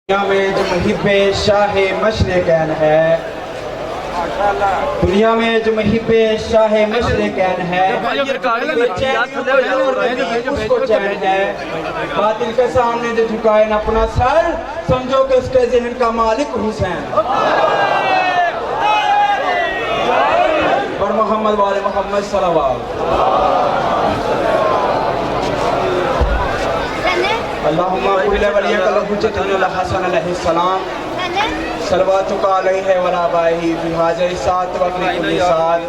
दुनिया में जो मुहिब्बे शाह मशरिकैन है, दुनिया में जो मुहिब्बे शाह मशरिकैन है, उसको चैन है। बातिल के सामने जो झुकाए न अपना सर, समझो कि उसके ज़हन का मालिक हुसैन। और मोहम्मद वाले मोहम्मद सल्लल्लाहु अल्लाहुम्मा कुल्ले वलियकल हुज्जतुल हसन अलैहिस्सलाम सलवातुका अलैहि व आबाइही फी हाज़िहि सात व फी कुल्ली सात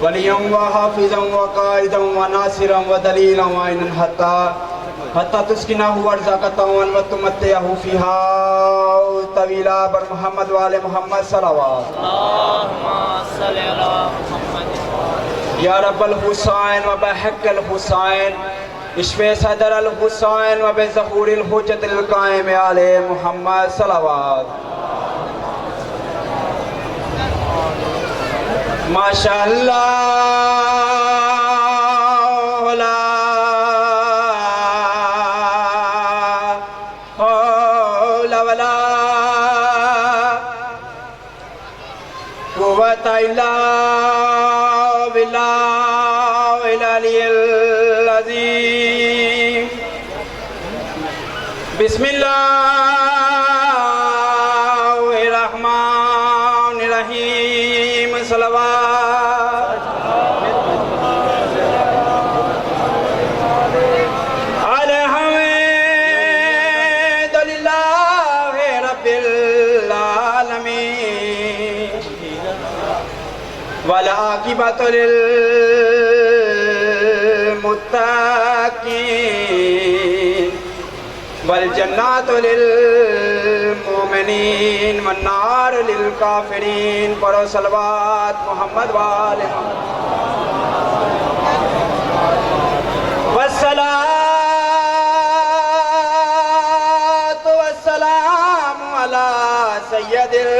वलियम व हाफिज़न व काइदन व नासिरन व दलीलन व ऐनन हत्ता तुस्किनहु अर्ज़क़तन व तुमत्तिअहु फ़ीहा तवीला। बर मोहम्मद वाले मोहम्मद सल्लल्लाहु अल्लाहुम्मा सल्लि अला मुहम्मद। या रब्बल हुसैन व बहक़्क़िल हुसैन इश्क़े सदर अल हुसैन व बेज़हूरिल हुज्जतिल क़ाइम आले मोहम्मद सल्लल्लाहु। माशाअल्लाह ला हौला वला कुव्वता इल्ला बिल्लाहिल अलिय्यिल अज़ीम। बिस्मिल्लाहिर्रहमानिर्रहीम। सलवात अल्हम्दुलिल्लाहि रब्बिल आलमीन वल आक़िबतु लिल मुत्तक़ीन वल जन्नतु लिल मोमिनीन वन नार लिल काफिरीन। पढ़ो सलवात मोहम्मद वाले वस्सलातु वस्सलामु अला सय्यदिल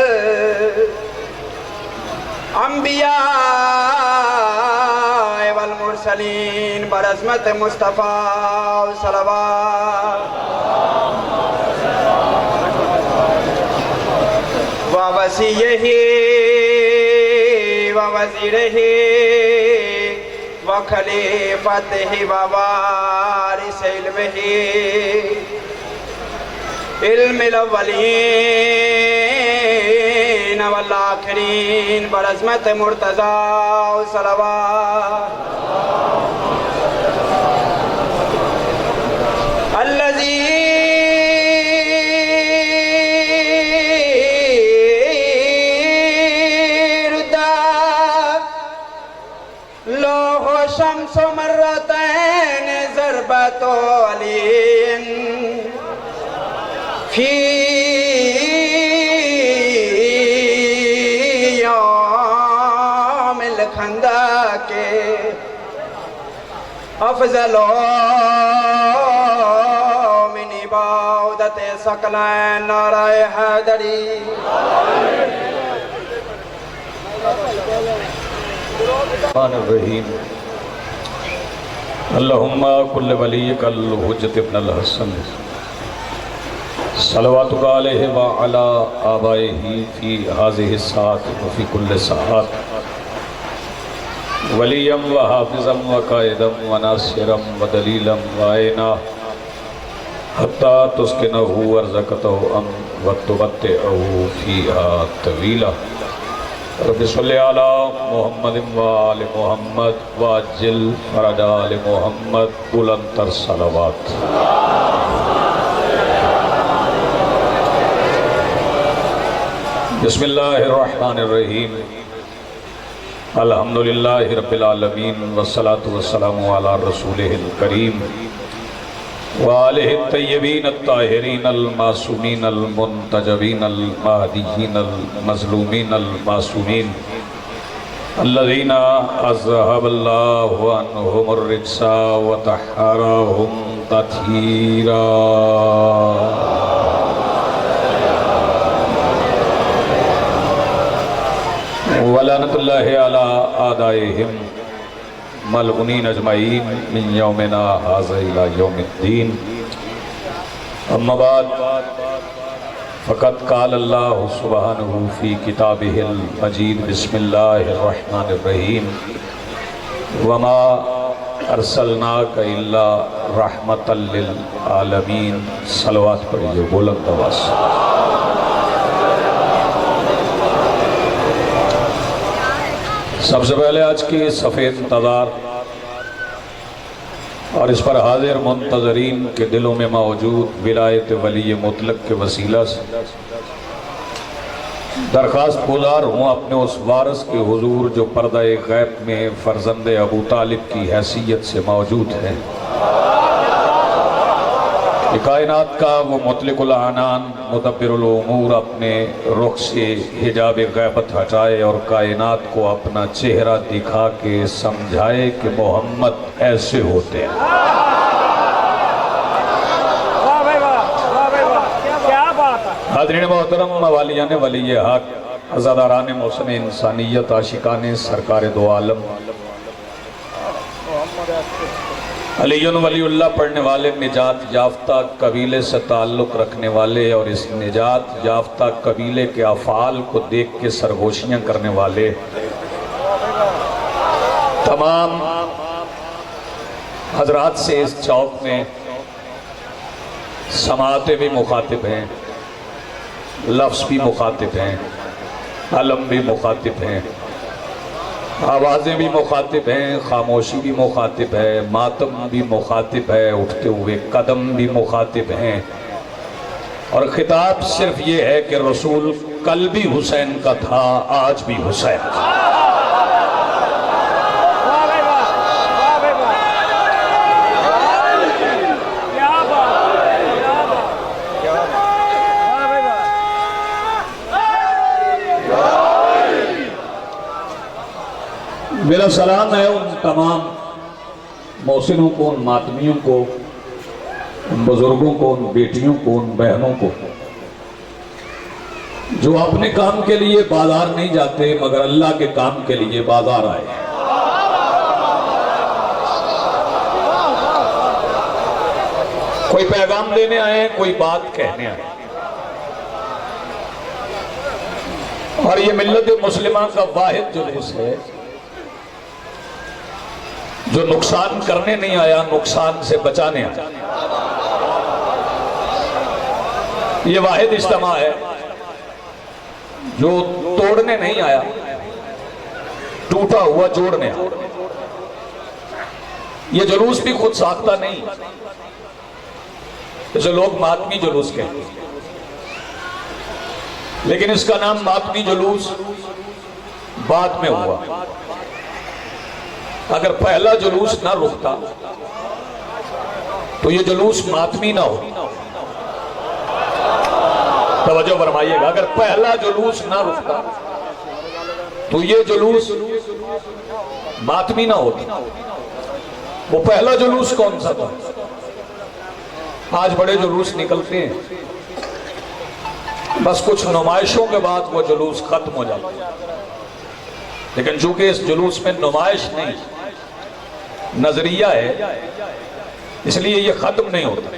अंबिया वल मुरसलीन बरज़मत मुस्तफ़ा सल्लल्लाहु व वसीयही व वज़ीरही व खलीफतही व वारिस इल्मिही इल्मिल अव्वलीन वल आखिरीन बरज़मत मुर्तज़ा सल्लल्लाहु अल्लज़ी रुद्दा लोहो शम्सो मर्रतैन ज़रबतो अलीन फी यौमिल खंदक़ अफ़ज़लो मिन इबादत सकलैन नाराए हैदरी। रहीम अल्लाहुम्मा कुल्ले वलियकल हुज्जत इब्नुल हसन सलवातुका अलैहि व अला आबाइही फी हाज़िहि सात व फी कुल्ली सात वलियम व हाफिज़म व काइदम व नासिरम व दलीलम व ऐना हत्ता तुस्किनहु अर्ज़क़तहु व तुमत्तिअहु फ़ीहा तवीला। रब्बि सल्लि अला मुहम्मद व आलि मुहम्मद व अज्जिल फ़रज आलि मुहम्मद बुलंदतर सलवात। बिस्मिल्लाहिर्रहमानिर्रहीम अल्हम्दुलिल्लाहि रब्बिल आलमीन वस्सलातु वस्सलामु अला रसूलिहिल करीम व आलिहि तय्यबीन अत्ताहिरीन अल मासूमीन अल मुंतजबीन अल महदीयीन अल मज़लूमीन अल मासूमीन अल्लज़ीना अज़हबल्लाहु अन्हुमुर रिज्सा व तह्हरहुम तत्हीरा। वलानतुल्लाहि अला आदाइहिम मलऊनीन अजमईन मिन यौमिना हाज़ा इला यौमिद्दीन। अम्मा बाद फ़क़त क़ाल अल्लाहु सुब्हानहु फ़ी किताबिहिल मजीद बिस्मिल्लाहिर्रहमानिर्रहीम वमा अर्सलनाका इल्ला रहमतल लिल आलमीन। सलवात पढ़िए बुलंद आवाज़ से। सबसे पहले आज की सफ़ेद इंतज़ार और इस पर हाजिर मुंतज़रीन के दिलों में मौजूद विलायत वली मुतलक के वसीला से दरख्वास्त गुजार हूँ अपने उस वारिस के हुजूर जो पर्दा गैब में फ़र्जंद अबू तालिब की हैसियत से मौजूद है। कायनात का वो मुतलिकुल अनान मुदब्बिरुल उमूर अपने रुख से हिजाब गैबत हटाए और कायनात को अपना चेहरा दिखा के समझाए कि मोहम्मद ऐसे होते हैं। हाज़रीन मोहतरम, वालियान वली हक, अज़ादारान मौसम इंसानियत, आशिकान सरकार दो आलम, अलीयुन वलीउल्लाह पढ़ने वाले, निजात याफ्ता कबीले से ताल्लुक़ रखने वाले और इस निजात याफ्ता कबीले के अफ़ाल को देख के सरगोशियाँ करने वाले तमाम हजरात से इस चौक में समाते भी मुखातिब हैं, लफ्ज़ भी मुखातिब हैं, अलम भी मुखातिब हैं, आवाज़ें भी मुखातिब हैं, खामोशी भी मुखातिब है, मातम भी मुखातिब है, उठते हुए कदम भी मुखातिब हैं। और खिताब सिर्फ ये है कि रसूल कल भी हुसैन का था, आज भी हुसैन का। मेरा सलाम है उन तमाम मोहसिनों को, उन मातमियों को, उन बुजुर्गों को, उन बेटियों को, उन बहनों को जो अपने काम के लिए बाजार नहीं जाते मगर अल्लाह के काम के लिए बाजार आए। कोई पैगाम देने आए, कोई बात कहने आए। और ये मिल्लत मुस्लिमा का वाहिद जुलूस है जो नुकसान करने नहीं आया, नुकसान से बचाने आया। ये वाहिद इज्तिमा है जो तोड़ने नहीं आया, टूटा हुआ जोड़ने आया। ये जुलूस भी खुद साख्ता नहीं, जैसे लोग मातमी जुलूस कहते हैं, लेकिन इसका नाम मातमी जुलूस बाद में हुआ। अगर पहला जुलूस ना रुकता तो ये जुलूस मातमी ना हो। तवज्जो फरमाइएगा, अगर पहला जुलूस ना रुकता तो ये जुलूस मातमी ना होता। वो पहला जुलूस कौन सा था? आज बड़े जुलूस निकलते हैं, बस कुछ नुमाइशों के बाद वो जुलूस खत्म हो जाता है। लेकिन चूंकि इस जुलूस में नुमाइश नहीं, नजरिया है, इसलिए ये खत्म नहीं होता।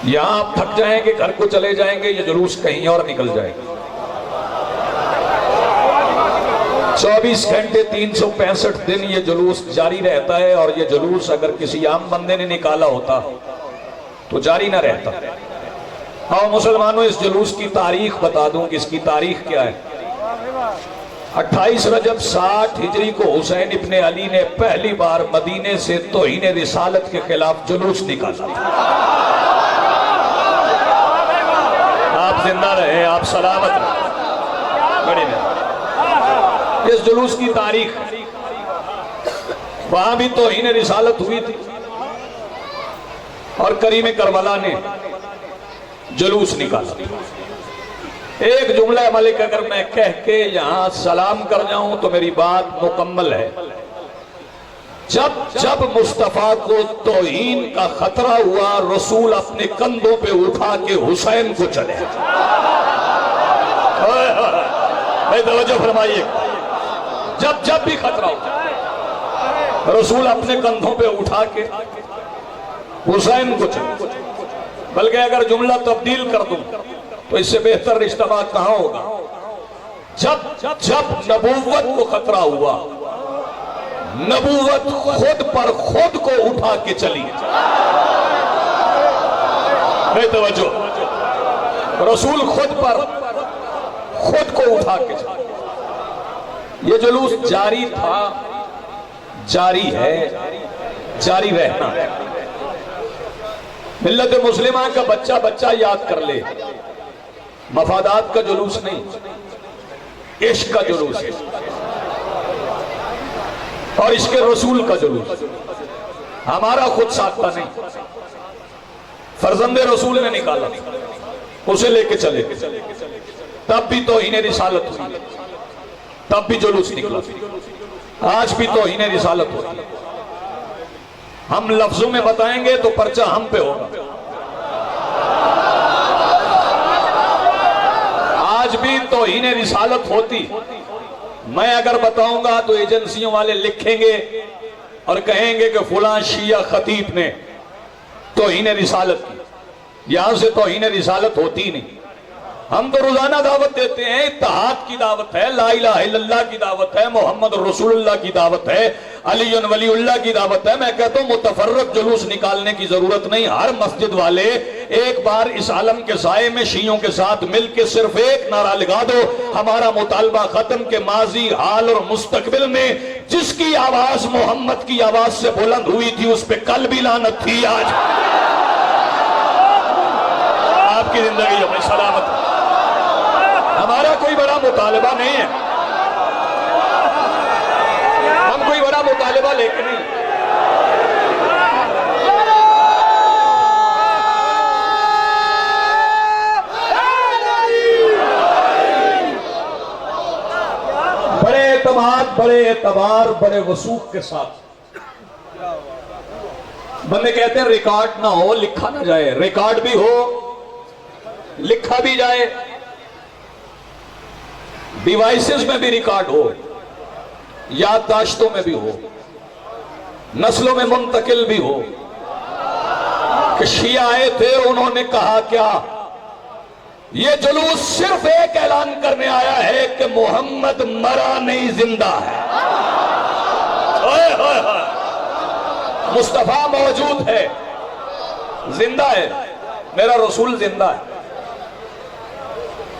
यहां आप थक जाएंगे, घर को चले जाएंगे, ये जुलूस कहीं और निकल जाएगा। 24 घंटे 365 दिन ये जुलूस जारी रहता है। और ये जुलूस अगर किसी आम बंदे ने निकाला होता तो जारी ना रहता। और मुसलमानों, इस जुलूस की तारीख बता दूं कि इसकी तारीख क्या है। 28 रजब 60 हिजरी को हुसैन इब्ने अली ने पहली बार मदीने से तौहीन रिसालत के खिलाफ जुलूस निकाला। आप जिंदा रहे, आप सलामत रहे। बड़ी नहीं, इस जुलूस की तारीख, वहां भी तौहीन रिसालत हुई थी और करीम करबला ने जुलूस निकाला। एक जुमला मलिक अगर मैं कह के यहां सलाम कर जाऊं तो मेरी बात मुकम्मल है। जब जब मुस्तफा को तौहीन का खतरा हुआ, रसूल अपने कंधों पे उठा के हुसैन को चले। तवज्जो फरमाइए, जब जब भी खतरा हुआ, रसूल अपने कंधों पे उठा के हुसैन को चले। बल्कि अगर जुमला तब्दील कर दूं तो इससे बेहतर रिश्ता कहां होगा। जब जब नबूवत को खतरा हुआ, नबूवत खुद पर खुद को उठा के चली। तवज्जो, रसूल खुद पर खुद को उठा के चली। ये जुलूस जारी था, जारी है, जारी रहना है। मिल्लत मुस्लिमा का बच्चा बच्चा याद कर ले, मफादात का जुलूस नहीं, इश्क का जुलूस है और इसके रसूल का जुलूस। हमारा खुद साख्ता नहीं, फर्जंदे रसूल ने निकाला, उसे लेके चले, तब भी तौहीन रिसालत हुई, तब भी जुलूस निकला, आज भी तौहीन रिसालत होती। हम लफ्जों में बताएंगे तो पर्चा हम पे होगा। आज भी तौहीन रिसालत होती, मैं अगर बताऊंगा तो एजेंसियों वाले लिखेंगे और कहेंगे कि फुलां शिया खतीब ने तौहीन रिसालत की। यहां से तौहीन रिसालत होती नहीं। हम तो रोजाना दावत देते हैं, इत्तेहाद की दावत है, ला इलाहा इल्लल्लाह की दावत है, मोहम्मद रसूलुल्लाह की दावत है, अलीयुन वलीउल्लाह की दावत है। मैं कहता हूं मुतफर्रक जुलूस निकालने की जरूरत नहीं। हर मस्जिद वाले एक बार इस आलम के साए में शियों के साथ मिलकर सिर्फ एक नारा लगा दो, हमारा मुतालबा खत्म के माजी, हाल और मुस्तकबिल में जिसकी आवाज मोहम्मद की आवाज से बुलंद हुई थी उस पर कल भी लानत थी, आज आपकी जिंदगी अपनी सलामत। हमारा कोई बड़ा मुतालबा नहीं है, हम कोई बड़ा मुतालबा लेके नहीं। बड़े एतमाद, बड़े एतबार, बड़े वसूख के साथ बंदे कहते हैं रिकॉर्ड ना हो, लिखा ना जाए। रिकॉर्ड भी हो, लिखा भी जाए, डिवाइसेस में भी रिकॉर्ड हो, याददाश्तों में भी हो, नस्लों में मुंतकिल भी हो कि शिया आए थे, उन्होंने कहा क्या। ये जुलूस सिर्फ एक ऐलान करने आया है कि मोहम्मद मरा नहीं, जिंदा है। ओए होए होए, मुस्तफा मौजूद है, जिंदा है, मेरा रसूल जिंदा है।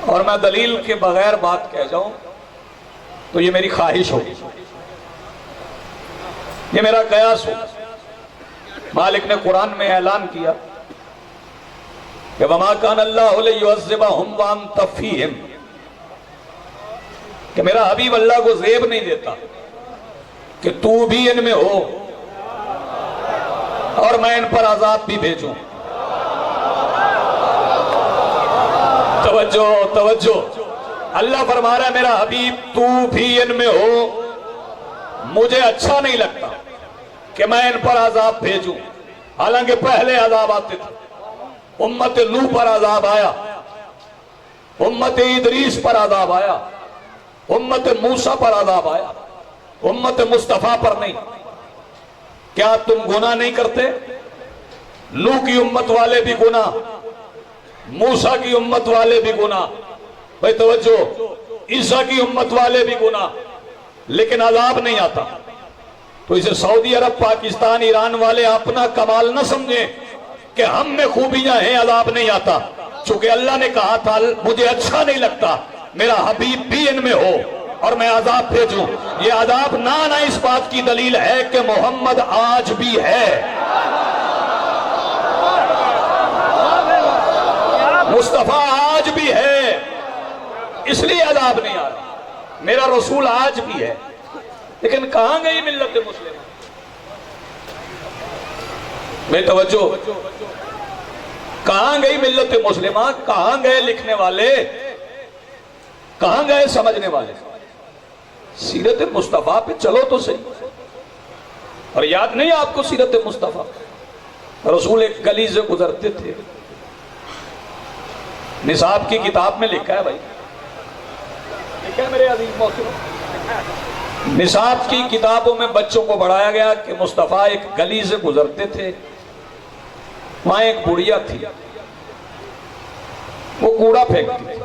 और मैं दलील के बगैर बात कह जाऊं तो ये मेरी ख्वाहिश होगी, ये मेरा कयास हो। मालिक ने कुरान में ऐलान किया कि वमा कान अल्लाहु लियुअज़्ज़िबहुम व अंत फ़ीहिम, कि मेरा हबीब अल्लाह को ज़ेब नहीं देता कि तू भी इनमें हो और मैं इन पर अज़ाब भी भेजूं। तवज्जो तवज्जो, अल्लाह फरमा रहा है मेरा हबीब तू भी इनमें हो, मुझे अच्छा नहीं लगता कि मैं इन पर अजाब भेजूं। हालांकि पहले अजाब आते थे, उम्मत नूह पर अजाब आया, उम्मत इदरीस पर अजाब आया, उम्मत मूसा पर अजाब आया, उम्मत मुस्तफा पर नहीं। क्या तुम गुनाह नहीं करते? नूह की उम्मत वाले भी गुनाह, मूसा की उम्मत वाले भी गुनाह, भाई तवज्जो, ईसा की उम्मत वाले भी गुनाह, लेकिन अजाब नहीं आता। तो इसे सऊदी अरब, पाकिस्तान, ईरान वाले अपना कमाल न समझे कि हम में खूबियां हैं, अजाब नहीं आता। चूंकि अल्लाह ने कहा था मुझे अच्छा नहीं लगता मेरा हबीब भी इनमें हो और मैं अजाब भेजूं। ये अजाब ना आना इस बात की दलील है कि मोहम्मद आज भी है, मुस्तफा आज भी है, इसलिए अजाब नहीं आ रहा। मेरा रसूल आज भी है। लेकिन कहां गई मिल्लत मुस्लिम? बेतवज्जो, कहां गई मिल्लत मुस्लिमा? कहां गए लिखने वाले? कहां गए समझने वाले? सीरत मुस्तफा पे चलो तो सही। और याद नहीं आपको सीरत मुस्तफा? रसूल एक गली से गुजरते थे, निसाब की किताब में लिखा है, भाई लिखा है मेरे अजीज मौसम, निसाब की किताबों में बच्चों को पढ़ाया गया कि मुस्तफा एक गली से गुजरते थे, वहां एक बुढ़िया थी, वो कूड़ा फेंकती थी।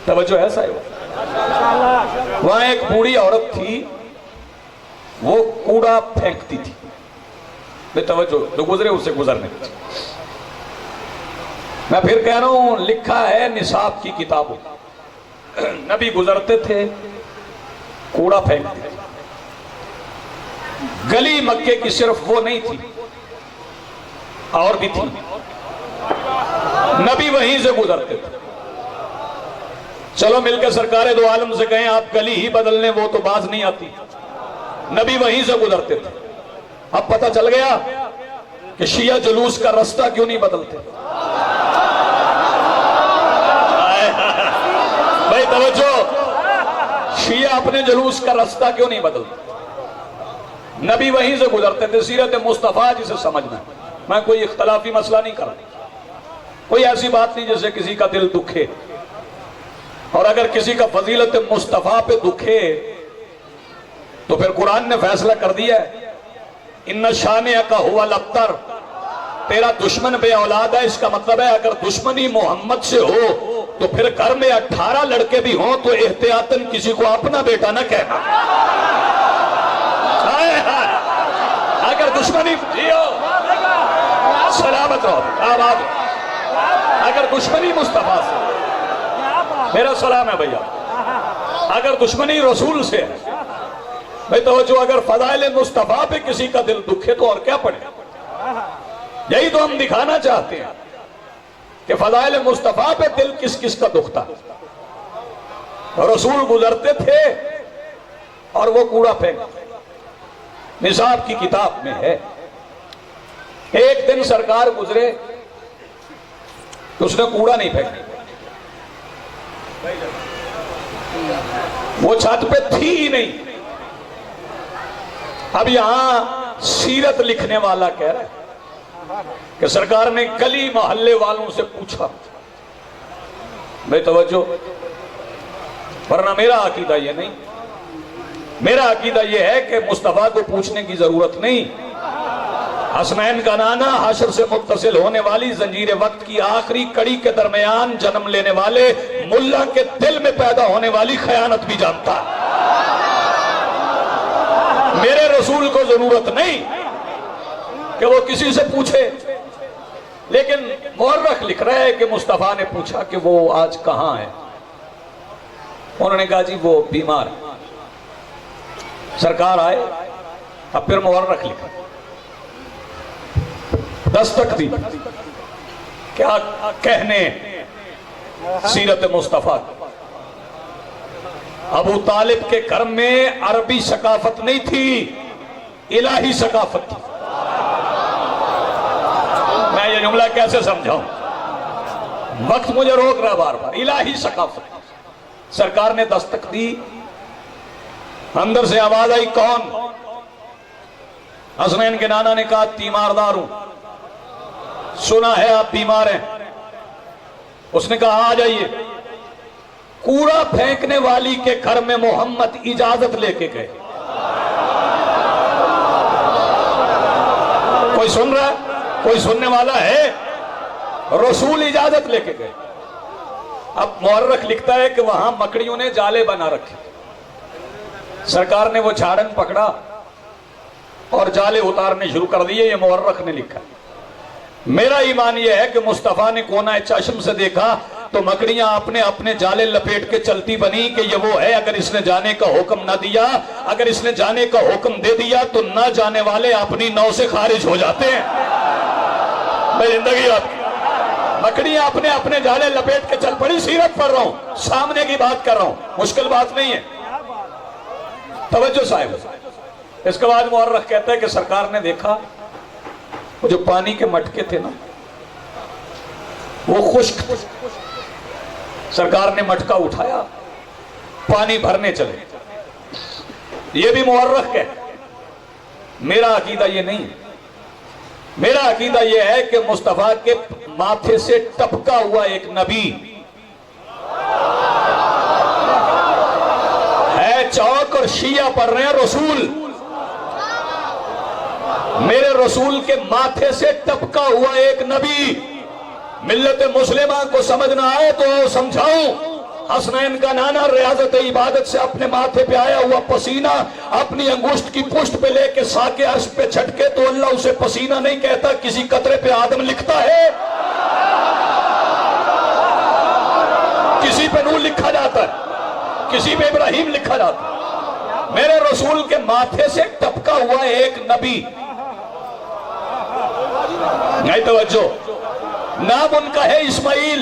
तवज्जो है साहिब, वहां एक बूढ़ी औरत थी, वो कूड़ा फेंकती थी। तवज्जो, जो गुजरे उससे गुजरने दीजिए। मैं फिर कह रहा हूं, लिखा है निसाब की किताबों, नबी गुजरते थे, कूड़ा फेंकते थे। गली मक्के की सिर्फ वो नहीं थी, और भी थी। नबी वहीं से गुजरते थे। चलो मिलकर सरकारे दो आलम से कहें आप गली ही बदल लें, वो तो बाज नहीं आती। नबी वहीं से गुजरते थे। अब पता चल गया कि शिया जुलूस का रास्ता क्यों नहीं बदलते। भाई तवज्जो, शिया अपने जुलूस का रास्ता क्यों नहीं बदलते। नबी वहीं से गुजरते थे। सीरत मुस्तफा जिसे समझना, मैं कोई इख्तलाफी मसला नहीं कर रहा, कोई ऐसी बात नहीं जिससे किसी का दिल दुखे। और अगर किसी का फजीलत मुस्तफा पे दुखे तो फिर कुरान ने फैसला कर दिया है, इन्ना शानिया का हुआ लफ्तर, तेरा दुश्मन बे औलाद है। इसका मतलब है अगर दुश्मनी मोहम्मद से हो तो फिर घर में 18 लड़के भी हों तो एहतियातन किसी को अपना बेटा ना कहना। अगर दुश्मनी जियो सलामत रहो, आबाद। अगर दुश्मनी मुस्तफा से, मेरा सलाम है भैया, अगर दुश्मनी रसूल से है भाई तो जो अगर फजाइल मुस्तफा पे किसी का दिल दुखे तो और क्या पड़े। यही तो हम दिखाना चाहते हैं कि फजाइल मुस्तफा पे दिल किस किस का दुखता। रसूल गुजरते थे और वो कूड़ा फेंक, निसाब की किताब में है। एक दिन सरकार गुजरे तो उसने कूड़ा नहीं फेंका, वो छत पे थी ही नहीं। अब यहां सीरत लिखने वाला कह रहा है कि सरकार ने गली मोहल्ले वालों से पूछा। भाई तवज्जो, वरना मेरा अकीदा ये नहीं, मेरा अकीदा ये है कि मुस्तफा को पूछने की जरूरत नहीं। हसनैन का नाना हशर से मुत्तसिल होने वाली जंजीर वक्त की आखिरी कड़ी के दरमियान जन्म लेने वाले मुल्ला के दिल में पैदा होने वाली खयानत भी जानता है। मेरे रसूल को जरूरत नहीं कि वो किसी से पूछे, लेकिन मुअर्रिख लिख रहा है कि मुस्तफा ने पूछा कि वो आज कहां है। उन्होंने कहा जी वो बीमार है। सरकार आए, अब फिर मुअर्रिख लिखा, दस्तक दी, क्या कहने सीरत मुस्तफा। अबू तालिब के घर में अरबी सकाफत नहीं थी, इलाही सकाफत थी। मैं ये जुमला कैसे समझाऊं, वक्त मुझे रोक रहा बार बार। इलाही सकाफत। सरकार ने दस्तक दी, अंदर से आवाज आई कौन। हसनैन के नाना ने कहा तीमारदार हूं, सुना है आप बीमार हैं। उसने कहा आ जाइए। कूड़ा फेंकने वाली के घर में मोहम्मद इजाजत लेके गए। कोई सुन रहा है, कोई सुनने वाला है। रसूल इजाजत लेके गए। अब मुअर्रिख लिखता है कि वहां मकड़ियों ने जाले बना रखे। सरकार ने वो झाड़न पकड़ा और जाले उतारने शुरू कर दिए। ये मुअर्रिख ने लिखा। मेरा ईमान यह है कि मुस्तफा ने कोना चश्म से देखा तो मकड़ियां अपने अपने जाले लपेट के चलती बनी कि ये वो है। अगर इसने जाने का हुक्म ना दिया, अगर इसने जाने का हुक्म दे दिया तो ना जाने वाले अपनी नौ से खारिज हो जाते हैं। मैं जिंदगी आपकी, मकड़ियां अपने अपने जाले लपेट के चल पड़ी। सीरत पढ़ रहा हूं, सामने की बात कर रहा हूं, मुश्किल बात नहीं है। तवज्जो साहिब। इसके बाद मुअर्रिख कहता है कि सरकार ने देखा वो जो पानी के मटके थे ना वो खुश्क थे। सरकार ने मटका उठाया, पानी भरने चले। ये भी मुअर्रिख है। मेरा अकीदा ये नहीं है। मेरा अकीदा ये है कि मुस्तफा के माथे से टपका हुआ एक नबी है। चौक और शिया पढ़ रहे हैं रसूल। मेरे रसूल के माथे से टपका हुआ एक नबी मिल्लत मुस्लिमा को समझ ना आए तो समझाऊं। हसनैन का नाना रियाजत इबादत से अपने माथे पे आया हुआ पसीना अपनी अंगुष्ठ की पुष्ट पे लेके साके अर्श पे छटके तो अल्लाह उसे पसीना नहीं कहता, किसी कतरे पे आदम लिखता है, किसी पे नूह लिखा जाता है, किसी पे इब्राहिम लिखा जाता है। मेरे रसूल के माथे से टपका हुआ एक नबी, नहीं तवज्जो, नाम उनका है इस्माइल।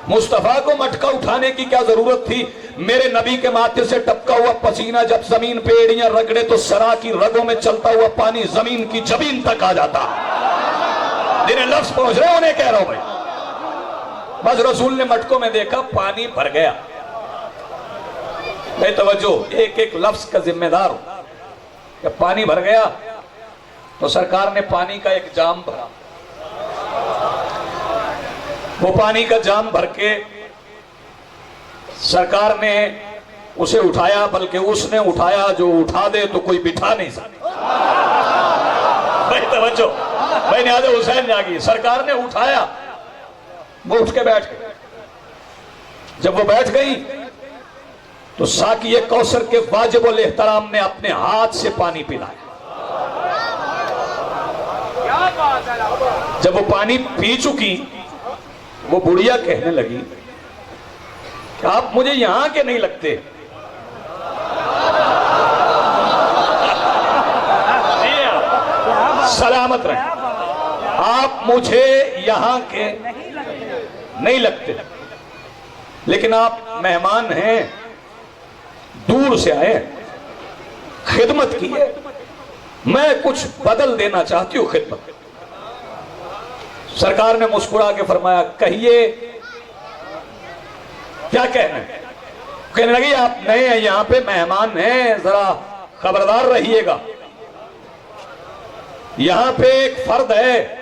मुस्तफा को मटका उठाने की क्या जरूरत थी? मेरे नबी के माथे से टपका हुआ पसीना जब जमीन पे एड़ियां रगड़े तो सरा की रगों में चलता हुआ पानी जमीन की जमीन तक आ जाता। जिन्हें लफ्ज पहुंच रहे उन्हें कह रहा हूं भाई। बस रसूल ने मटकों में देखा, पानी भर गया। भाई तवज्जो, एक एक लफ्ज का जिम्मेदार हूं। जब पानी भर गया तो सरकार ने पानी का एक जाम भरा। वो पानी का जाम भर के सरकार ने उसे उठाया, बल्कि उसने उठाया, जो उठा दे तो कोई बिठा नहीं सकता। भाई तवज्जो, भाई न्याज़ हुसैन जागी, सरकार ने उठाया, वो उठ के बैठ गई। जब वो बैठ गई तो साकिए कौसर के वाजिबुल एहतराम ने अपने हाथ से पानी पिलाया। जब वो पानी पी चुकी, वो बुढ़िया कहने लगी कि आप मुझे यहां के नहीं लगते। सलामत रहे, आप मुझे यहां के नहीं लगते, लेकिन आप मेहमान हैं, दूर से आए, खिदमत की है, मैं कुछ बदल देना चाहती हूं खिदमत। सरकार ने मुस्कुरा के फरमाया, कहिए क्या कहने लगी, आप नए हैं यहां पे, मेहमान हैं, जरा खबरदार रहिएगा। यहां पे एक फर्द है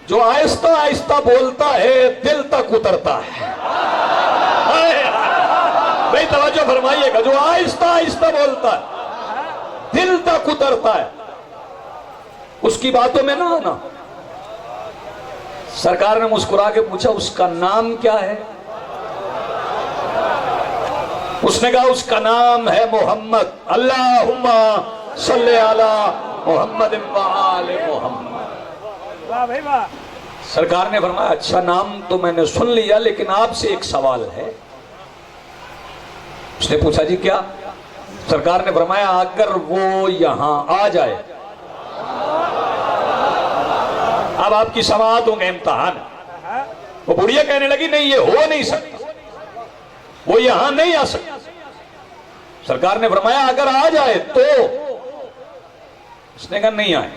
जो आहिस्ता आहिस्ता बोलता है, दिल तक उतरता है। भाई तवज्जो फरमाइएगा, जो आहिस्ता आहिस्ता बोलता है, दिल तक उतरता है, उसकी बातों में ना आना। सरकार ने मुस्कुरा के पूछा, उसका नाम क्या है? उसने कहा, उसका नाम है मोहम्मद। अल्लाहुम्मा सल्ले अला मोहम्मद व आले मोहम्मद। वाह भाई वाह। सरकार ने फरमाया, अच्छा नाम तो मैंने सुन लिया, लेकिन आपसे एक सवाल है। उसने पूछा, जी क्या? सरकार ने फरमाया, अगर वो यहां आ जाए, अब आपकी समाअत होंगे, इम्तिहान। वो बुढ़िया कहने लगी, नहीं ये हो नहीं सकता, वो यहां नहीं आ सकता। सरकार ने फरमाया, अगर आ जाए तो? उसने कहा, नहीं आए,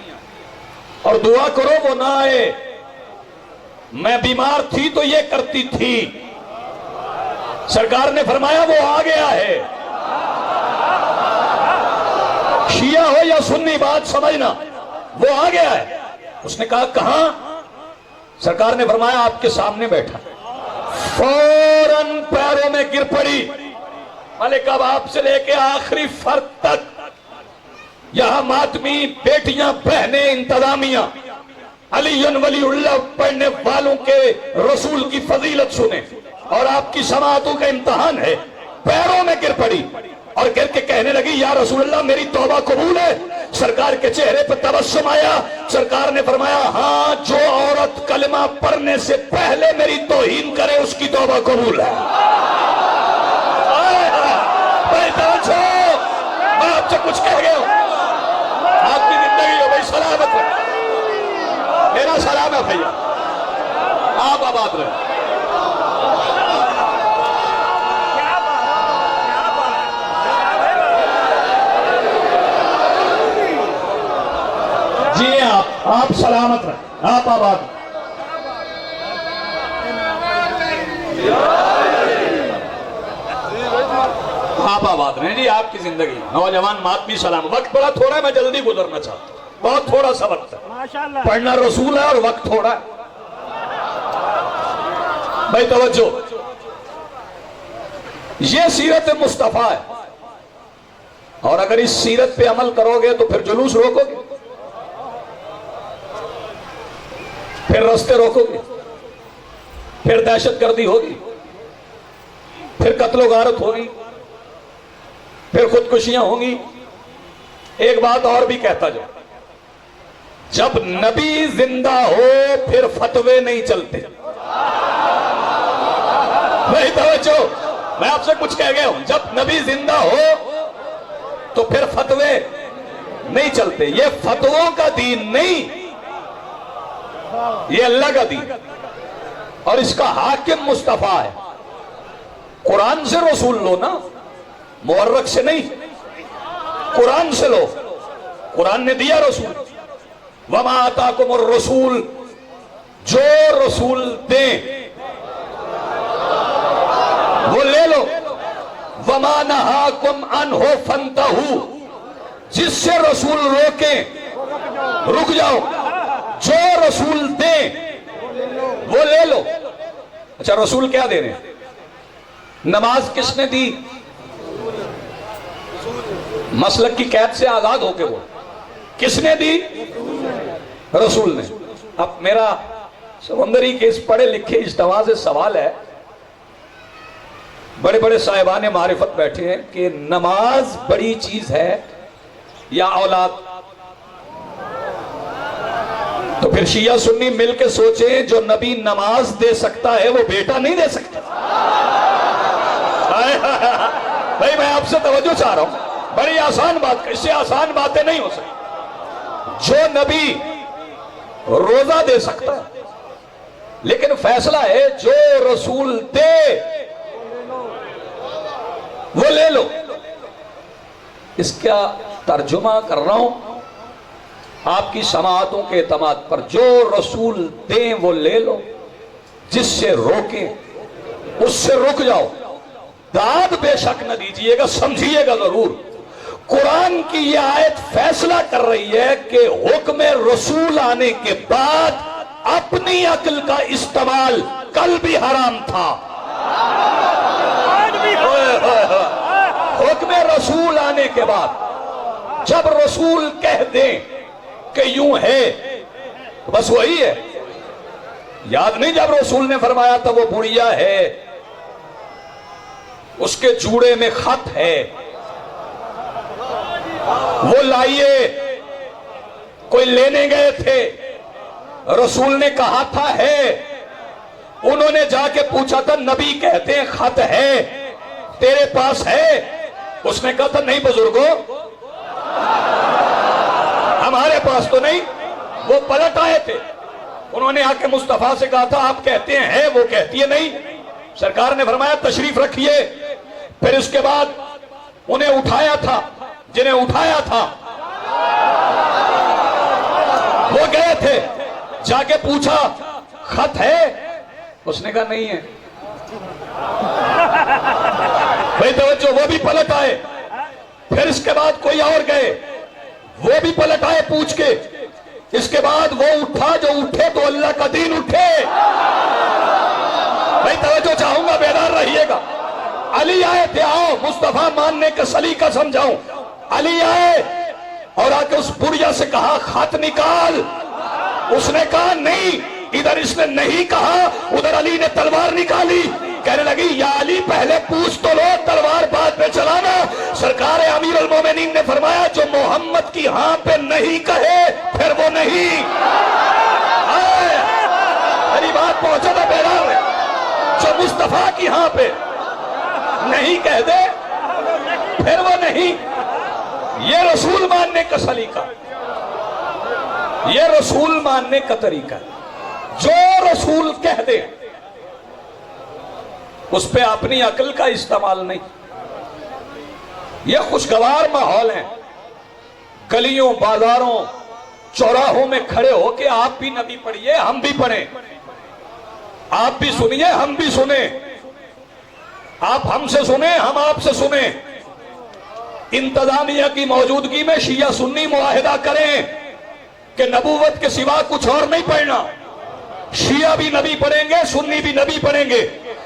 और दुआ करो वो ना आए। मैं बीमार थी तो ये करती थी। सरकार ने फरमाया, वो आ गया है। शिया हो या सुन्नी, बात समझना, वो आ गया है। उसने कहा, कहां? सरकार ने फरमाया, आपके सामने बैठा। फौरन पैरों में गिर पड़ी। मलिक अबाब से लेके आखिरी फर्द तक यहां मातमी बेटियां, बहनें, इंतजामिया, अलीयुन वलीउल्लाह पढ़ने वालों के रसूल की फजीलत सुने, और आपकी समाअतों का इम्तिहान है। पैरों में गिर पड़ी और गिर के कहने लगी, या रसूलल्लाह मेरी तौबा कबूल है? सरकार के चेहरे पर तबस्सुम आया। सरकार ने फरमाया, हाँ, जो औरत कलमा पढ़ने से पहले मेरी तौहीन करे उसकी तौबा कबूल है। मैं आपसे कुछ कह गया हूं, आपकी जिंदगी हो भाई सलामत है। मेरा सलाम है भैया, आप आबाद रहे। जी आप सलामत रहे, आप आबाद। आप आबाद रहे जी, आपकी जिंदगी। नौजवान मातमी सलाम। वक्त बड़ा थोड़ा है, मैं जल्दी गुजरना चाहता हूं, बहुत थोड़ा सा वक्त है। माशाअल्लाह, पढ़ना रसूल है और वक्त थोड़ा है। भाई तवज्जो, ये सीरत मुस्तफा है, और अगर इस सीरत पे अमल करोगे तो फिर जुलूस रोकोगे, फिर रास्ते रोकोगे। फिर दहशतगर्दी होगी, फिर कत्लो गारत होगी, फिर खुदकुशियां होंगी। एक बात और भी कहता जाओ, जब नबी जिंदा हो फिर फतवे नहीं चलते। नहीं तवज्जो, मैं आपसे कुछ कह गया हूं, जब नबी जिंदा हो तो फिर फतवे नहीं चलते। ये फतवों का दीन नहीं, ये अल्लाह का दीन, और इसका हाकिम मुस्तफा है। कुरान से रसूल लो ना, मुवर्रक से नहीं, कुरान से लो। कुरान ने दिया रसूल, वमा आताकुमुर रसूल, जो रसूल दे वो ले लो। वमा नहाकुम अन्हु फंतहू, जिससे रसूल रोके रुक जाओ। जो रसूल दे वो ले लो। अच्छा, रसूल क्या दे रहे हैं? नमाज किसने दी? मसलक की कैद से आजाद होके वो किसने दी? रसूल ने। अब मेरा समंदरी के इस पढ़े लिखे इज्तिमा से सवाल है, बड़े बड़े साहिबान मारिफत बैठे हैं कि नमाज बड़ी चीज है या औलाद? तो फिर शिया सुन्नी मिलके सोचे, जो नबी नमाज दे सकता है वो बेटा नहीं दे सकता। भाई मैं आपसे तवज्जो चाह रहा हूं, बड़ी आसान बात, इससे आसान बातें नहीं हो सकती। जो नबी रोजा दे सकता है, लेकिन फैसला है जो रसूल दे वो ले लो। इसका तर्जुमा कर रहा हूं आपकी समाअतों के एतमाद पर। जो रसूल दें वो ले लो, जिससे रोके उससे रुक जाओ। दाद बेशक न दीजिएगा, समझिएगा जरूर। कुरान की यह आयत फैसला कर रही है कि हुक्म रसूल आने के बाद अपनी अक्ल का इस्तेमाल कल भी हराम था। हुक्म रसूल आने के बाद जब रसूल कह दें कि यूं है तो बस वही है। याद नहीं जब रसूल ने फरमाया था वो बुढ़िया है, उसके जूड़े में खत है, वो लाइए। कोई लेने गए थे, रसूल ने कहा था है, उन्होंने जाके पूछा था नबी कहते हैं खत है, तेरे पास है? उसने कहा था नहीं बुजुर्गो, हमारे पास तो नहीं। वो पलट आए थे, उन्होंने आके मुस्तफा से कहा था आप कहते हैं है, वो कहती है नहीं। सरकार ने फरमाया तशरीफ रखिए। फिर उसके बाद उन्हें उठाया था, जिन्हें उठाया था वो गए थे, जाके पूछा खत है? उसने कहा नहीं है। भाई तवज्जो, वो भी पलट आए। फिर इसके बाद कोई और गए, वो भी पलट आए पूछ के। इसके बाद वो उठा, जो उठे तो अल्लाह का दीन उठे। भाई तवज्जो चाहूंगा, बेदार रहिएगा। अली आए थे, आओ मुस्तफा मानने का सलीका समझाऊं। अली आए और आके उस बुढ़िया से कहा खत निकाल। उसने कहा नहीं। इधर इसने नहीं कहा, उधर अली ने तलवार निकाली। कहने लगी या अली पहले पूछ तो लो, तलवार बाद में चलाना। सरकार अमीर अल मोमिनीन ने फरमाया जो मोहम्मद की हां पे नहीं कहे फिर वो नहीं। मेरी बात पहुंचा था बेदार में। जो मुस्तफा की हां पे नहीं कह दे फिर वो नहीं। ये रसूल मानने का सलीका, ये रसूल मानने का तरीका। जो रसूल कह दे उस पे अपनी अकल का इस्तेमाल नहीं। यह खुशगवार माहौल है, गलियों बाजारों चौराहों में खड़े होके आप भी नबी पढ़िए, हम भी पढ़ें, आप भी सुनिए, हम भी सुने, आप हमसे सुने, हम आपसे सुने। इंतजामिया की मौजूदगी में शिया सुन्नी मुआहिदा करें कि नबूवत के सिवा कुछ और नहीं पढ़ना। शिया भी नबी पढ़ेंगे, सुन्नी भी नबी पढ़ेंगे।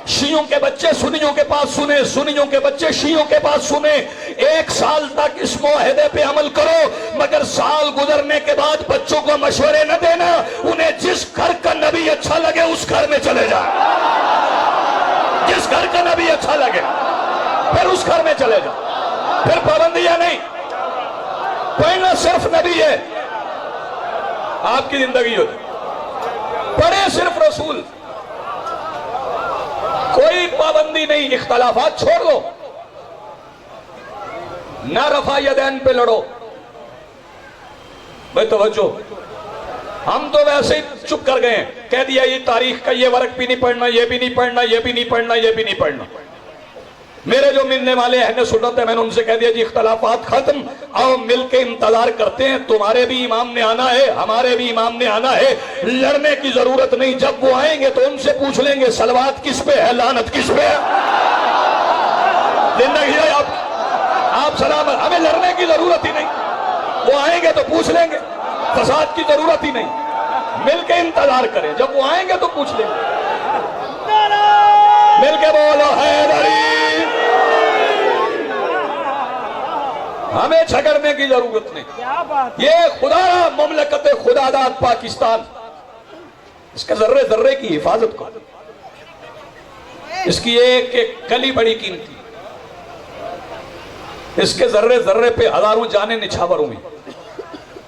शियों के बच्चे सुन्नियों के पास सुने, सुन्नियों के बच्चे शियों के पास सुने। 1 साल तक इस मुआहदे पे अमल करो, मगर साल गुजरने के बाद बच्चों को मशवरे न देना। उन्हें जिस घर का नबी अच्छा लगे उस घर में चले जाए, जिस घर का नबी अच्छा लगे फिर उस घर में चले जाओ, फिर पाबंदियां नहीं। पढ़ना सिर्फ नबी है, आपकी जिंदगी होती, पढ़े सिर्फ रसूल, कोई पाबंदी नहीं। इख्तलाफात छोड़ दो, ना रफा यदैन पे लड़ो। भाई तवज्जो, हम तो वैसे ही चुप कर गए हैं, कह दिया ये तारीख का ये वर्क भी नहीं पढ़ना, ये भी नहीं पढ़ना, ये भी नहीं पढ़ना, ये भी नहीं पढ़ना। मेरे जो मिलने वाले अहले सुन्नत है, मैंने उनसे कह दिया जी इख्तलाफात खत्म, आओ मिलके इंतजार करते हैं। तुम्हारे भी इमाम ने आना है, हमारे भी इमाम ने आना है, लड़ने की जरूरत नहीं। जब वो आएंगे तो उनसे पूछ लेंगे सलवात किस पे है, लानत किस पे है। जिंदगी है आप सलामत, हमें लड़ने की जरूरत ही नहीं। वो आएंगे तो पूछ लेंगे, फसाद की जरूरत ही नहीं। मिलके इंतजार करें, जब वो आएंगे तो पूछ लेंगे। मिलके बोलो हैदरी। हमें झगड़ने की जरूरत नहीं। ये खुदा मुमलकत खुदादाद पाकिस्तान, इसके जर्रे जर्रे की हिफाजत करो, इसकी एक एक कली बड़ी कीमती, इसके जर्रे जर्रे पे हजारों जाने निछावर हुई।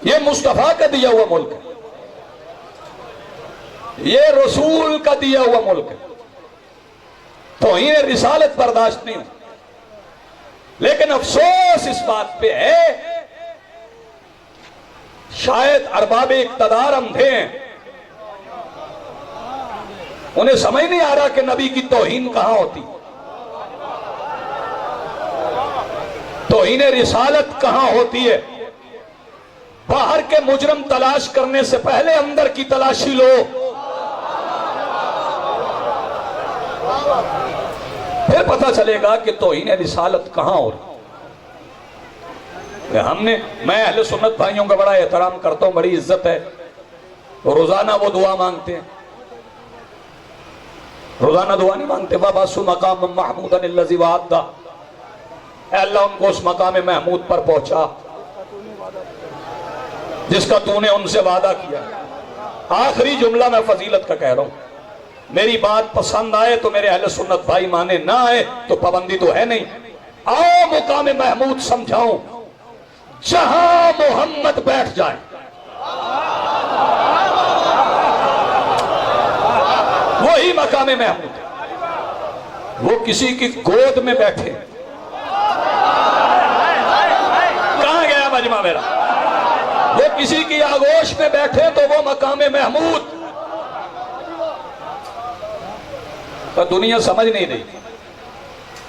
ये मुस्तफा का दिया हुआ मुल्क है, ये रसूल का दिया हुआ मुल्क है, तो इन्हें रिसालत बर्दाश्त नहीं। लेकिन अफसोस इस बात पे है, शायद अरबाब इक़्तिदार अंधे हैं, उन्हें समझ नहीं आ रहा कि नबी की तौहीन कहां होती, तौहीन रिसालत कहां होती है। बाहर के मुजरम तलाश करने से पहले अंदर की तलाशी लो, फिर पता चलेगा कि तौहीन रिसालत कहां हो रही। मैं अहले सुन्नत भाइयों का बड़ा एहतराम करता हूं, बड़ी इज्जत है। रोजाना वो दुआ मांगते हैं, रोजाना दुआ नहीं मांगते, बाबा सु मकाम महमूदन लज़ी वादा, अल्लाह उनको उस मकाम महमूद पर पहुंचा जिसका तूने उनसे वादा किया। आखिरी जुमला मैं फजीलत का कह रहा हूं, मेरी बात पसंद आए तो मेरे अहले सुन्नत भाई माने, ना आए तो पाबंदी तो है नहीं। आओ मुकाम महमूद समझाऊं, जहां मोहम्मद बैठ जाए, वही मकाम महमूद है। वो किसी की गोद में बैठे, कहां गया मजमा मेरा, वो किसी की आगोश में बैठे तो वो मकाम महमूद। तो दुनिया समझ नहीं रही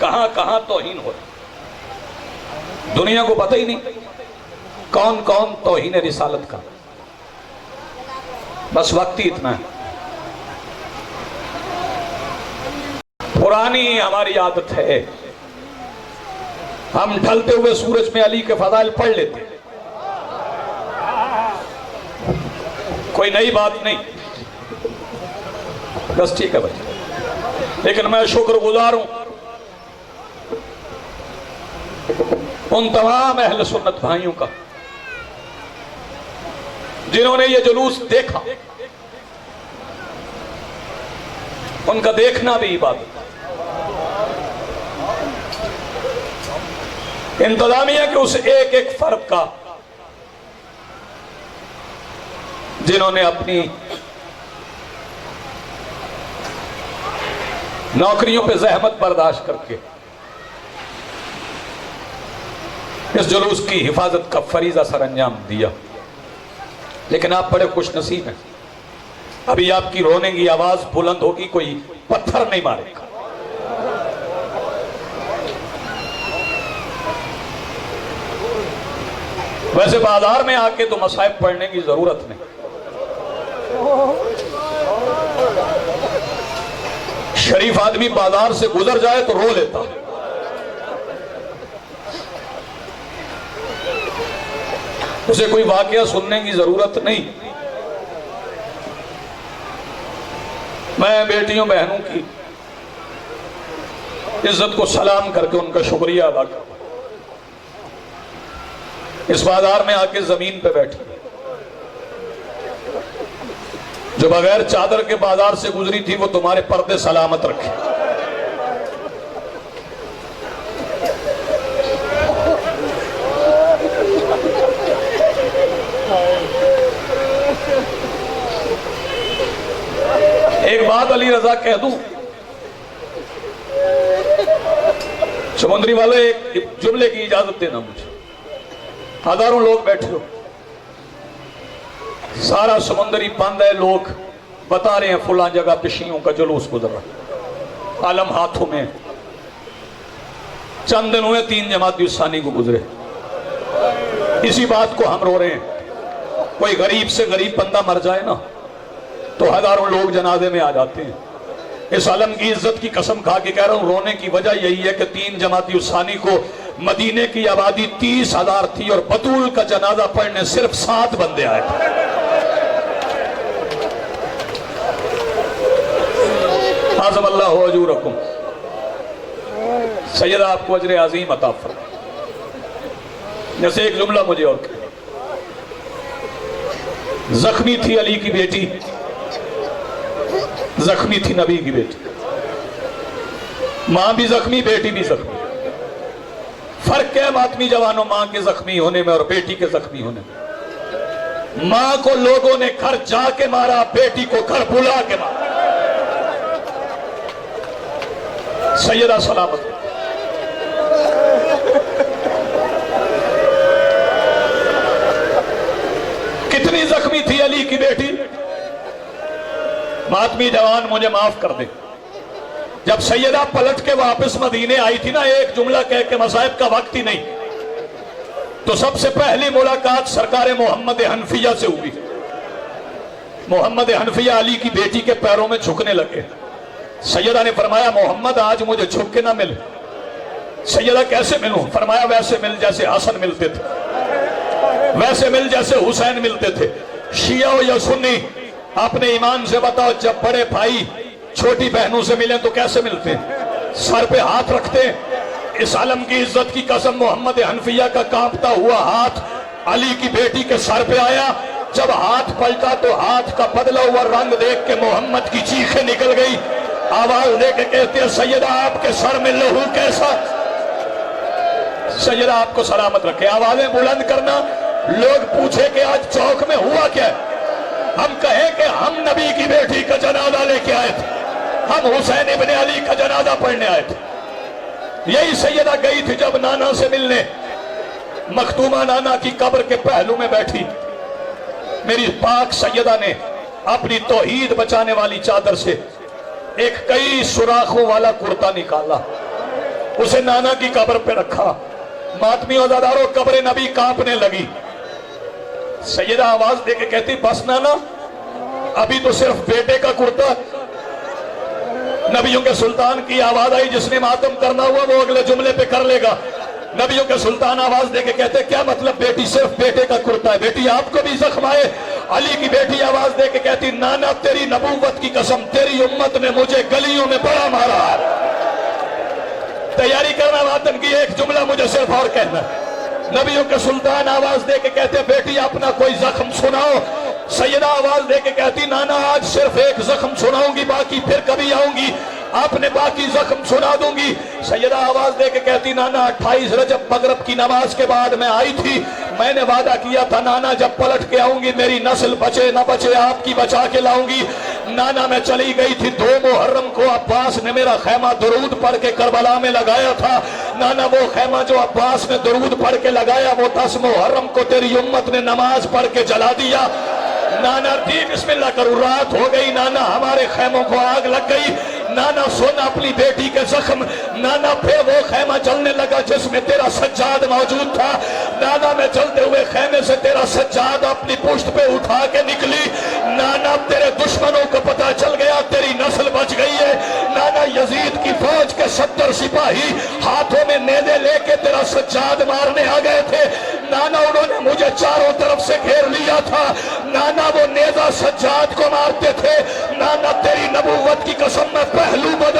कहां कहां तौहीन हो रही, दुनिया को पता ही नहीं कौन कौन तौहीन रिसालत का। बस वक्त ही इतना है। पुरानी हमारी आदत है, हम ढलते हुए सूरज में अली के फज़ाइल पढ़ लेते, कोई नई बात नहीं, बस ठीक है भाई। लेकिन मैं शुक्रगुजार हूं उन तमाम अहले सुन्नत भाइयों का जिन्होंने ये जुलूस देखा। उनका देखना भी इबादत, इंतजामिया के उस एक एक फर्द का जिन्होंने अपनी नौकरियों पे जहमत बर्दाश्त करके इस जुलूस की हिफाजत का फरीजा सर अंजाम दिया। लेकिन आप बड़े खुश नसीब हैं, अभी आपकी रोने की आवाज बुलंद होगी, कोई पत्थर नहीं मारेगा। वैसे बाजार में आके तो मसाइब पढ़ने की जरूरत नहीं, शरीफ आदमी बाजार से गुजर जाए तो रो लेता, उसे कोई वाकया सुनने की जरूरत नहीं। मैं बेटियों बहनों की इज्जत को सलाम करके उनका शुक्रिया अदा करो। इस बाजार में आके जमीन पे बैठी, जो बगैर चादर के बाजार से गुजरी थी वो तुम्हारे पर्दे सलामत रखे। एक बात अली रजा कह दूं, समुद्री वाले एक जुमले की इजाजत देना मुझे। हजारों लोग बैठे हो, सारा समुद्री बंद है, लोग बता रहे हैं फुला जगह पिशियों का जुलूस गुजर रहा, आलम हाथों में। चंद दिन हुए 3 जमाती उस्सानी को गुजरे, इसी बात को हम रो रहे हैं। कोई गरीब से गरीब बंदा मर जाए ना तो हजारों लोग जनाजे में आ जाते हैं। इस आलम की इज्जत की कसम खा के कह रहा हूं, रोने की वजह यही है कि 3 जमाती उस्सानी को मदीने की आबादी 30,000 थी और बतूल का जनाजा पढ़ने सिर्फ 7 बंदे आए थे। आज़म अल्लाह अजूरकुम, सैयदा आपको अजर अजीम अता फरमाए। जैसे एक जुमला मुझे और कह, जख्मी थी अली की बेटी, जख्मी थी नबी की बेटी, मां भी जख्मी बेटी भी जख्मी। फर्क क्या है मातमी जवानों, मां के जख्मी होने में और बेटी के जख्मी होने में? मां को लोगों ने घर जाके मारा, बेटी को घर बुला के मारा। सैयदा सलामत कितनी जख्मी थी अली की बेटी। मातमी जवान मुझे माफ कर दे, जब सैयदा पलट के वापस मदीने आई थी ना, एक जुमला कह के मसाइब का वक्त ही नहीं, तो सबसे पहली मुलाकात सरकार मोहम्मद हनफिया से हुई। मोहम्मद हनफिया अली की बेटी के पैरों में झुकने लगे। सैयदा ने फरमाया, मोहम्मद आज मुझे झुक के ना मिल। सैयदा कैसे मिलूं? फरमाया, वैसे मिल जैसे हसन मिलते थे, वैसे मिल जैसे हुसैन मिलते थे। शिया हो या सुन्नी, अपने ईमान से बताओ, जब बड़े भाई छोटी बहनों से मिले तो कैसे मिलते? सर पे हाथ रखते। इस आलम की इज्जत की कसम, मोहम्मद हनफिया का कांपता हुआ हाथ अली की बेटी के सर पे आया। जब हाथ पलटा तो हाथ का बदला हुआ रंग देख के मोहम्मद की चीखें निकल गई। आवाज दे के कहते हैं, सैयदा आपके सर में लहू कैसा? सैयदा आपको सलामत रखे। आवाजें बुलंद करना, लोग पूछे कि आज चौक में हुआ क्या है, हम कहें कि हम नबी की बेटी का जनाजा लेके आए थे, हम हुसैन इब्ने अली का जनाजा पढ़ने आए थे। यही सैयदा गई थी जब नाना से मिलने, मखतूमा नाना की कब्र के पहलू में बैठी। मेरी पाक सैयदा ने अपनी तौहीद बचाने वाली चादर से एक कई सुराखों वाला कुर्ता निकाला, उसे नाना की कब्र पे रखा। मातमी औजादारों, कब्र नबी कांपने लगी। सैयदा आवाज देके कहती, बस नाना, अभी तो सिर्फ बेटे का कुर्ता। नबियों के सुल्तान की आवाज आई, जिसने मातम करना हुआ वो अगले जुमले पे कर लेगा। नबियों के सुल्तान आवाज देके कहते, क्या मतलब बेटी, सिर्फ बेटे का कुर्ता है, बेटी आपको भी जख्म आए? अली की बेटी आवाज देके कहती, नाना तेरी नबूवत की कसम, तेरी उम्मत ने मुझे गलियों में बड़ा मारा। तैयारी करना मातम की, एक जुमला मुझे सिर्फ और कहना। नबियों के सुल्तान आवाज दे के कहते, बेटी अपना कोई जख्म सुनाओ। सैयदा आवाज दे के कहती, नाना आज सिर्फ एक जख्म सुनाऊंगी, बाकी फिर कभी आऊंगी, आपने बाकी जख्म सुना दूंगी। सैयदा आवाज दे के कहती, नाना 28 रजब मगरब की नमाज के बाद मैं आई थी, मैंने वादा किया था नाना जब पलट के आऊंगी मेरी नस्ल बचे न बचे आपकी बचा के लाऊंगी। नाना मैं चली गई थी 2 मुहर्रम को, अब्बास ने मेरा खैमा दुरूद पढ़ के करबला में लगाया था। नाना वो खैमा जो अब्बास ने दुरूद पढ़ के लगाया, वो 10 मुहर्रम को तेरी उम्मत ने नमाज पढ़ के जला दिया। नाना दी बिस्मिल्लाह करूं, रात हो गई नाना, हमारे खैमों को आग लग गई। नाना सुन अपनी बेटी के जख्म। नाना फिर वो खैमा जलने लगा जिसमें तेरा सज्जाद मौजूद था। नाना मैं चलते हुए खैमे से तेरा सज्जाद अपनी पुश्त पे उठा के निकली। नाना तेरे दुश्मनों को पता चल गया तेरी नस्ल बच गई है। नाना यजीद की फौज के 70 सिपाही हाथों में नेज़े लेके तेरा सज्जाद मारने आ गए थे। नाना उन्होंने मुझे चारों तरफ से घेर लिया था। नाना वो नेज़ा सज्जाद को मारते थे। नाना तेरी नबूवत की कसम में पहलू बदल